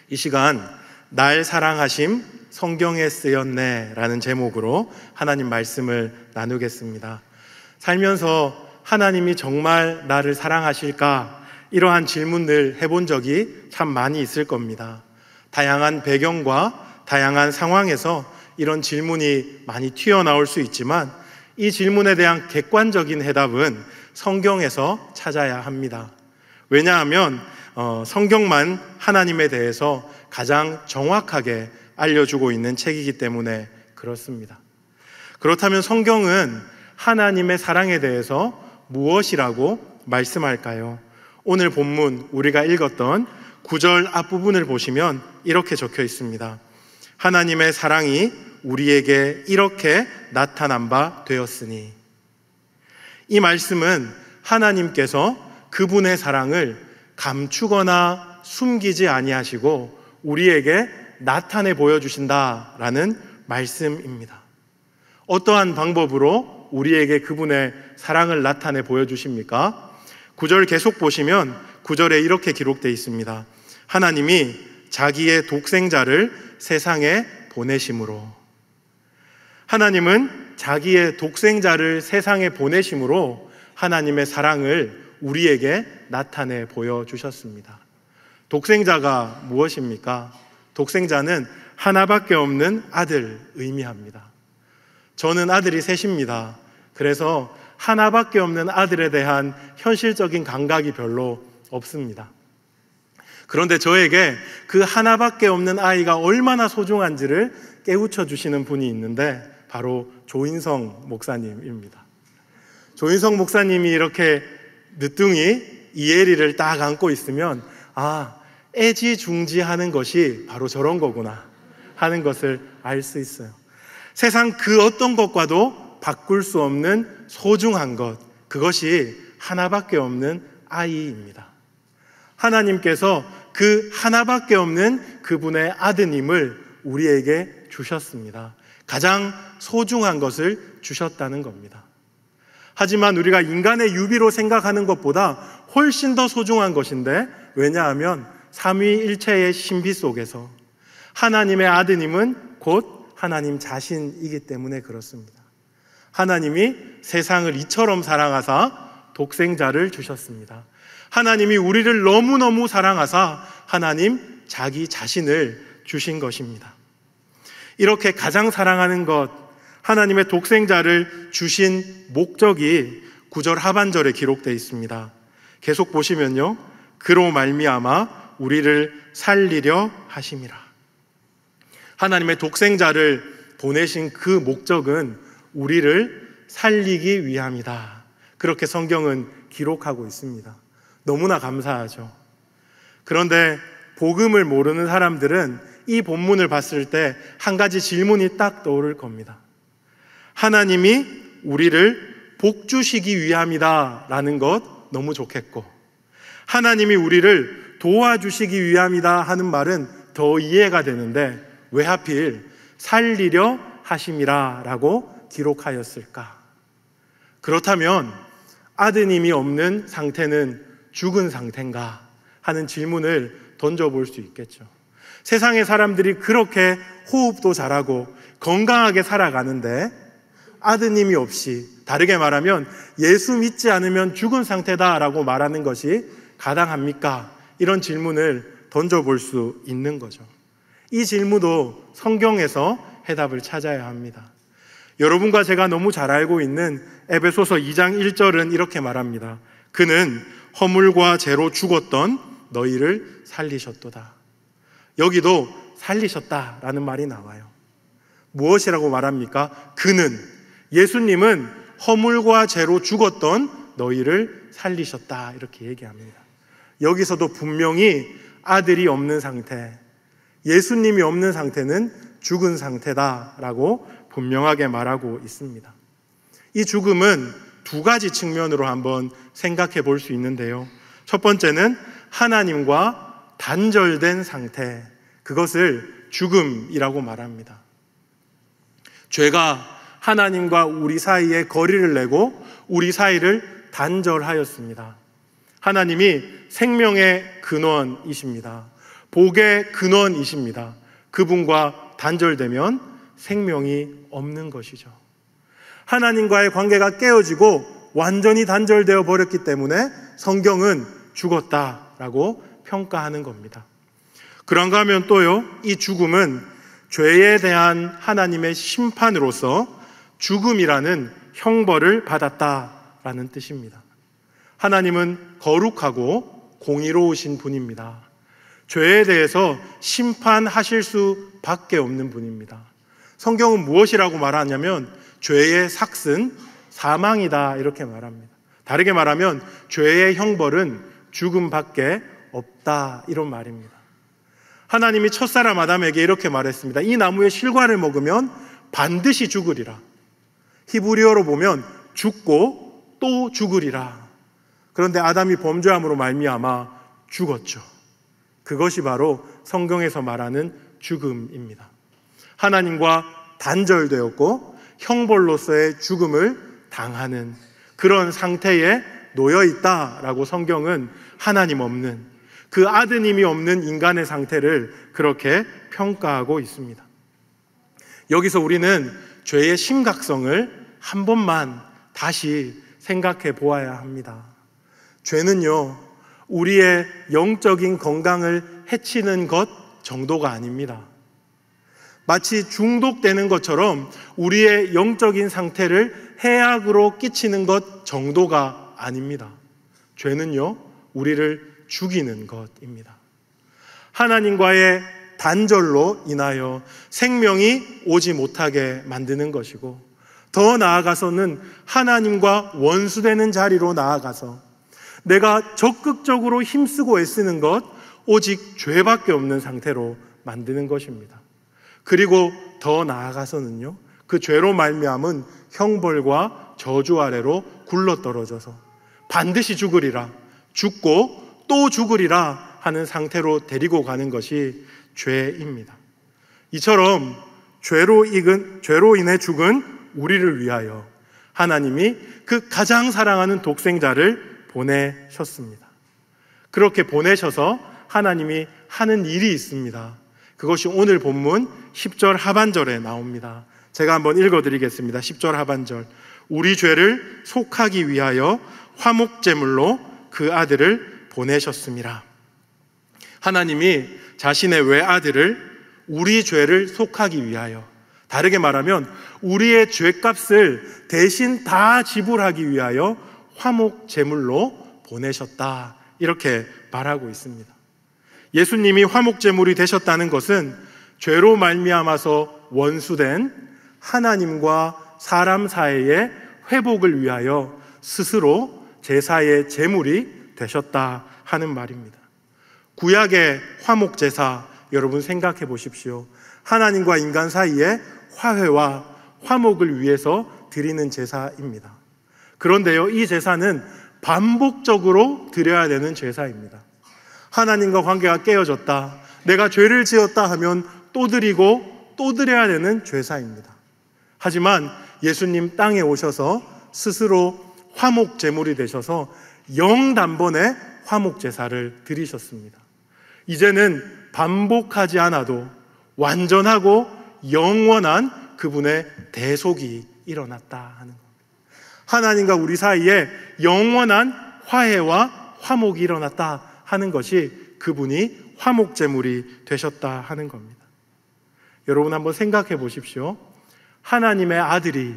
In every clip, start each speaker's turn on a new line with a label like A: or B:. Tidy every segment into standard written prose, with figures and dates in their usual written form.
A: 이 시간 날 사랑하심 성경에 쓰였네 라는 제목으로 하나님 말씀을 나누겠습니다. 살면서 하나님이 정말 나를 사랑하실까? 이러한 질문을 해본 적이 참 많이 있을 겁니다. 다양한 배경과 다양한 상황에서 이런 질문이 많이 튀어나올 수 있지만 이 질문에 대한 객관적인 해답은 성경에서 찾아야 합니다. 왜냐하면 성경만 하나님에 대해서 가장 정확하게 알려주고 있는 책이기 때문에 그렇습니다. 그렇다면 성경은 하나님의 사랑에 대해서 무엇이라고 말씀할까요? 오늘 본문 우리가 읽었던 9절 앞부분을 보시면 이렇게 적혀 있습니다. 하나님의 사랑이 우리에게 이렇게 나타난 바 되었으니. 이 말씀은 하나님께서 그분의 사랑을 감추거나 숨기지 아니하시고 우리에게 나타내 보여주신다라는 말씀입니다. 어떠한 방법으로 우리에게 그분의 사랑을 나타내 보여주십니까? 9절 계속 보시면 9절에 이렇게 기록되어 있습니다. 하나님이 자기의 독생자를 세상에 보내심으로. 하나님은 자기의 독생자를 세상에 보내심으로 하나님의 사랑을 우리에게 나타내 보여주셨습니다. 독생자가 무엇입니까? 독생자는 하나밖에 없는 아들 의미합니다. 저는 아들이 셋입니다. 그래서 하나밖에 없는 아들에 대한 현실적인 감각이 별로 없습니다. 그런데 저에게 그 하나밖에 없는 아이가 얼마나 소중한지를 깨우쳐 주시는 분이 있는데 바로 조인성 목사님입니다. 조인성 목사님이 이렇게 늦둥이 이혜리를 딱 안고 있으면 애지중지하는 것이 바로 저런 거구나 하는 것을 알 수 있어요. 세상 그 어떤 것과도 바꿀 수 없는 소중한 것, 그것이 하나밖에 없는 아이입니다. 하나님께서 그 하나밖에 없는 그분의 아드님을 우리에게 주셨습니다. 가장 소중한 것을 주셨다는 겁니다. 하지만 우리가 인간의 유비로 생각하는 것보다 훨씬 더 소중한 것인데, 왜냐하면 삼위일체의 신비 속에서 하나님의 아드님은 곧 하나님 자신이기 때문에 그렇습니다. 하나님이 세상을 이처럼 사랑하사 독생자를 주셨습니다. 하나님이 우리를 너무너무 사랑하사 하나님 자기 자신을 주신 것입니다. 이렇게 가장 사랑하는 것, 하나님의 독생자를 주신 목적이 9절 하반절에 기록되어 있습니다. 계속 보시면요, 그로 말미암아 우리를 살리려 하심이라. 하나님의 독생자를 보내신 그 목적은 우리를 살리기 위함이다. 그렇게 성경은 기록하고 있습니다. 너무나 감사하죠. 그런데 복음을 모르는 사람들은 이 본문을 봤을 때 한 가지 질문이 딱 떠오를 겁니다. 하나님이 우리를 복주시기 위함이다 라는 것 너무 좋겠고, 하나님이 우리를 도와주시기 위함이다 하는 말은 더 이해가 되는데 왜 하필 살리려 하심이라 라고 기록하였을까? 그렇다면 아드님이 없는 상태는 죽은 상태인가 하는 질문을 던져볼 수 있겠죠. 세상의 사람들이 그렇게 호흡도 잘하고 건강하게 살아가는데 아드님이 없이, 다르게 말하면 예수 믿지 않으면 죽은 상태다라고 말하는 것이 가당합니까? 이런 질문을 던져볼 수 있는 거죠. 이 질문도 성경에서 해답을 찾아야 합니다. 여러분과 제가 너무 잘 알고 있는 에베소서 2장 1절은 이렇게 말합니다. 그는 허물과 죄로 죽었던 너희를 살리셨도다. 여기도 살리셨다라는 말이 나와요. 무엇이라고 말합니까? 그는, 예수님은 허물과 죄로 죽었던 너희를 살리셨다 이렇게 얘기합니다. 여기서도 분명히 아들이 없는 상태, 예수님이 없는 상태는 죽은 상태다라고 분명하게 말하고 있습니다. 이 죽음은 두 가지 측면으로 한번 생각해 볼 수 있는데요. 첫 번째는 하나님과 단절된 상태, 그것을 죽음이라고 말합니다. 죄가 하나님과 우리 사이에 거리를 내고 우리 사이를 단절하였습니다. 하나님이 생명의 근원이십니다. 복의 근원이십니다. 그분과 단절되면 생명이 없는 것이죠. 하나님과의 관계가 깨어지고 완전히 단절되어 버렸기 때문에 성경은 죽었다라고 평가하는 겁니다. 그런가 하면 또요, 이 죽음은 죄에 대한 하나님의 심판으로서 죽음이라는 형벌을 받았다라는 뜻입니다. 하나님은 거룩하고 공의로우신 분입니다. 죄에 대해서 심판하실 수밖에 없는 분입니다. 성경은 무엇이라고 말하냐면 죄의 삭은 사망이다 이렇게 말합니다. 다르게 말하면 죄의 형벌은 죽음밖에 없다 이런 말입니다. 하나님이 첫사람 아담에게 이렇게 말했습니다. 이 나무의 실과를 먹으면 반드시 죽으리라. 히브리어로 보면 죽고 또 죽으리라. 그런데 아담이 범죄함으로 말미암아 죽었죠. 그것이 바로 성경에서 말하는 죽음입니다. 하나님과 단절되었고 형벌로서의 죽음을 당하는 그런 상태에 놓여 있다라고 성경은 하나님 없는, 그 아드님이 없는 인간의 상태를 그렇게 평가하고 있습니다. 여기서 우리는 죄의 심각성을 한 번만 다시 생각해 보아야 합니다. 죄는요, 우리의 영적인 건강을 해치는 것 정도가 아닙니다. 마치 중독되는 것처럼 우리의 영적인 상태를 해악으로 끼치는 것 정도가 아닙니다. 죄는요, 우리를 죽이는 것입니다. 하나님과의 단절로 인하여 생명이 오지 못하게 만드는 것이고, 더 나아가서는 하나님과 원수되는 자리로 나아가서 내가 적극적으로 힘쓰고 애쓰는 것 오직 죄밖에 없는 상태로 만드는 것입니다. 그리고 더 나아가서는요, 그 죄로 말미암은 형벌과 저주 아래로 굴러떨어져서 반드시 죽으리라, 죽고 또 죽으리라 하는 상태로 데리고 가는 것이 죄입니다. 이처럼 죄로 인해 죽은 우리를 위하여 하나님이 그 가장 사랑하는 독생자를 보내셨습니다. 그렇게 보내셔서 하나님이 하는 일이 있습니다. 그것이 오늘 본문 10절 하반절에 나옵니다. 제가 한번 읽어드리겠습니다. 10절 하반절. 우리 죄를 속하기 위하여 화목제물로 그 아들을 보내셨습니다. 하나님이 자신의 외아들을 우리 죄를 속하기 위하여, 다르게 말하면 우리의 죄값을 대신 다 지불하기 위하여 화목제물로 보내셨다 이렇게 말하고 있습니다. 예수님이 화목제물이 되셨다는 것은 죄로 말미암아서 원수된 하나님과 사람 사이의 회복을 위하여 스스로 제사의 제물이 되셨다 하는 말입니다. 구약의 화목제사, 여러분 생각해 보십시오. 하나님과 인간 사이의 화해와 화목을 위해서 드리는 제사입니다. 그런데요, 이 제사는 반복적으로 드려야 되는 제사입니다. 하나님과 관계가 깨어졌다, 내가 죄를 지었다 하면 또 드리고 또 드려야 되는 제사입니다. 하지만 예수님 땅에 오셔서 스스로 화목제물이 되셔서 영단번에 화목제사를 드리셨습니다. 이제는 반복하지 않아도 완전하고 영원한 그분의 대속이 일어났다 하는 겁니다. 하나님과 우리 사이에 영원한 화해와 화목이 일어났다 하는 것이 그분이 화목제물이 되셨다 하는 겁니다. 여러분 한번 생각해 보십시오. 하나님의 아들이,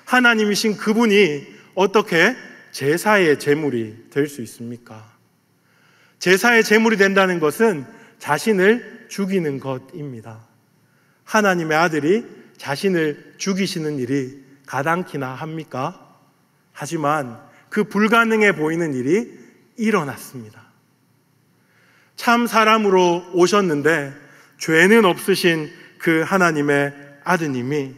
A: 하나님이신 그분이 어떻게 제사의 제물이 될 수 있습니까? 제사의 제물이 된다는 것은 자신을 죽이는 것입니다. 하나님의 아들이 자신을 죽이시는 일이 가당키나 합니까? 하지만 그 불가능해 보이는 일이 일어났습니다. 참 사람으로 오셨는데 죄는 없으신 그 하나님의 아드님이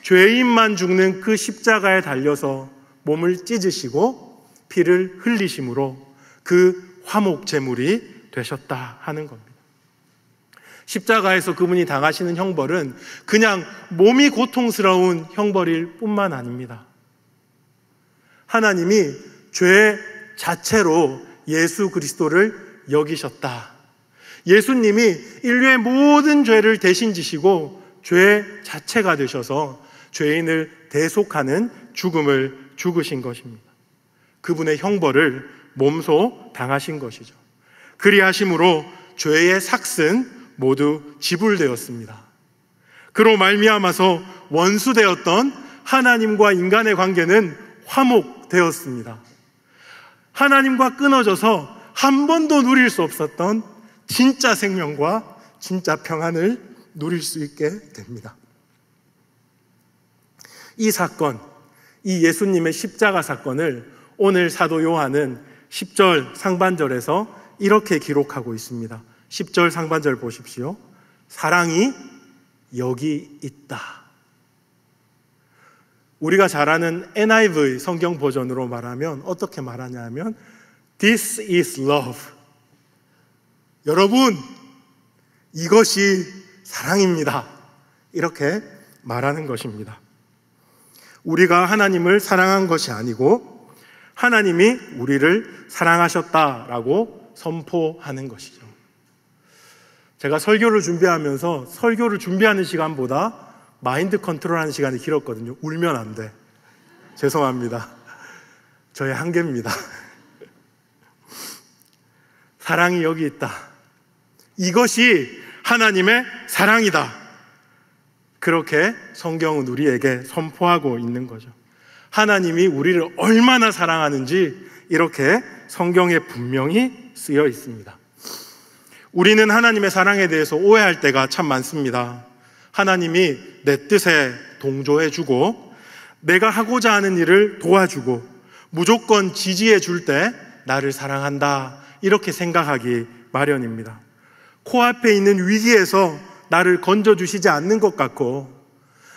A: 죄인만 죽는 그 십자가에 달려서 몸을 찢으시고 피를 흘리심으로 그 화목제물이 되셨다 하는 겁니다. 십자가에서 그분이 당하시는 형벌은 그냥 몸이 고통스러운 형벌일 뿐만 아닙니다. 하나님이 죄 자체로 예수 그리스도를 여기셨다. 예수님이 인류의 모든 죄를 대신 지시고 죄 자체가 되셔서 죄인을 대속하는 죽음을 죽으신 것입니다. 그분의 형벌을 몸소 당하신 것이죠. 그리하심으로 죄의 삭은 모두 지불되었습니다. 그로 말미암아서 원수되었던 하나님과 인간의 관계는 화목되었습니다. 하나님과 끊어져서 한 번도 누릴 수 없었던 진짜 생명과 진짜 평안을 누릴 수 있게 됩니다. 이 사건, 이 예수님의 십자가 사건을 오늘 사도 요한은 10절 상반절에서 이렇게 기록하고 있습니다. 10절 상반절 보십시오. 사랑이 여기 있다. 우리가 잘 아는 NIV 성경 버전으로 말하면 어떻게 말하냐 하면 This is love. 여러분, 이것이 사랑입니다. 이렇게 말하는 것입니다. 우리가 하나님을 사랑한 것이 아니고 하나님이 우리를 사랑하셨다라고 선포하는 것이죠. 제가 설교를 준비하면서 설교를 준비하는 시간보다 마인드 컨트롤하는 시간이 길었거든요. 울면 안 돼. 죄송합니다. 저의 한계입니다. 사랑이 여기 있다. 이것이 하나님의 사랑이다. 그렇게 성경은 우리에게 선포하고 있는 거죠. 하나님이 우리를 얼마나 사랑하는지 이렇게 성경에 분명히 쓰여 있습니다. 우리는 하나님의 사랑에 대해서 오해할 때가 참 많습니다. 하나님이 내 뜻에 동조해주고 내가 하고자 하는 일을 도와주고 무조건 지지해 줄 때 나를 사랑한다, 이렇게 생각하기 마련입니다. 코앞에 있는 위기에서 나를 건져주시지 않는 것 같고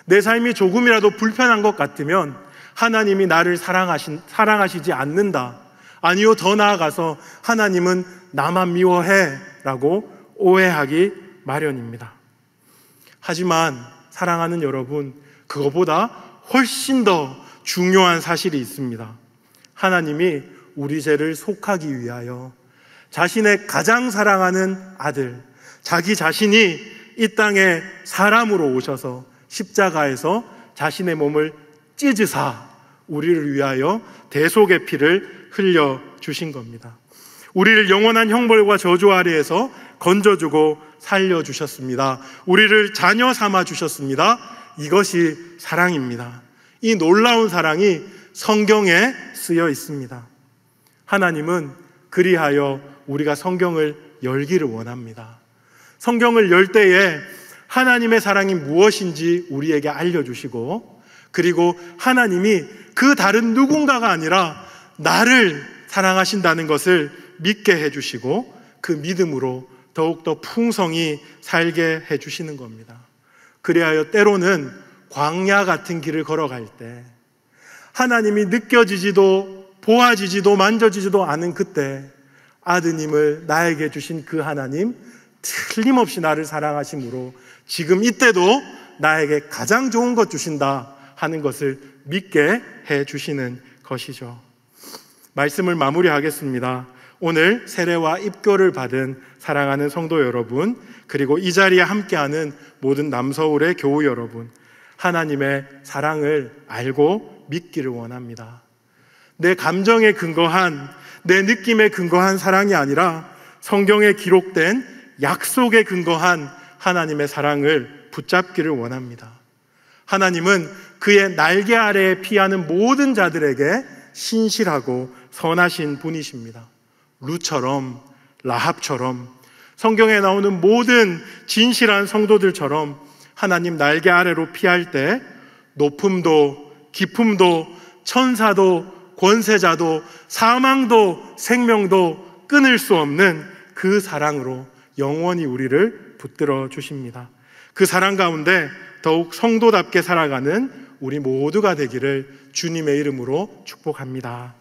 A: 내 삶이 조금이라도 불편한 것 같으면 하나님이 나를 사랑하시지 않는다, 아니요, 더 나아가서 하나님은 나만 미워해 라고 오해하기 마련입니다. 하지만 사랑하는 여러분, 그거보다 훨씬 더 중요한 사실이 있습니다. 하나님이 우리 죄를 속하기 위하여 자신의 가장 사랑하는 아들, 자기 자신이 이 땅에 사람으로 오셔서 십자가에서 자신의 몸을 찢으사 우리를 위하여 대속의 피를 흘려주신 겁니다. 우리를 영원한 형벌과 저주 아래에서 건져주고 살려주셨습니다. 우리를 자녀 삼아주셨습니다. 이것이 사랑입니다. 이 놀라운 사랑이 성경에 쓰여 있습니다. 하나님은 그리하여 우리가 성경을 열기를 원합니다. 성경을 열 때에 하나님의 사랑이 무엇인지 우리에게 알려주시고, 그리고 하나님이 그 다른 누군가가 아니라 나를 사랑하신다는 것을 믿게 해주시고 그 믿음으로 더욱더 풍성히 살게 해주시는 겁니다. 그리하여 때로는 광야 같은 길을 걸어갈 때 하나님이 느껴지지도 보아지지도 만져지지도 않은 그때 아드님을 나에게 주신 그 하나님, 틀림없이 나를 사랑하심으로 지금 이때도 나에게 가장 좋은 것 주신다 하는 것을 믿게 해주시는 것이죠. 말씀을 마무리하겠습니다. 오늘 세례와 입교를 받은 사랑하는 성도 여러분, 그리고 이 자리에 함께하는 모든 남서울의 교우 여러분, 하나님의 사랑을 알고 믿기를 원합니다. 내 감정에 근거한, 내 느낌에 근거한 사랑이 아니라 성경에 기록된 약속에 근거한 하나님의 사랑을 붙잡기를 원합니다. 하나님은 그의 날개 아래에 피하는 모든 자들에게 신실하고 선하신 분이십니다. 루처럼, 라합처럼, 성경에 나오는 모든 진실한 성도들처럼 하나님 날개 아래로 피할 때 높음도 깊음도 천사도 권세자도 사망도 생명도 끊을 수 없는 그 사랑으로 영원히 우리를 붙들어 주십니다. 그 사랑 가운데 더욱 성도답게 살아가는 우리 모두가 되기를 주님의 이름으로 축복합니다.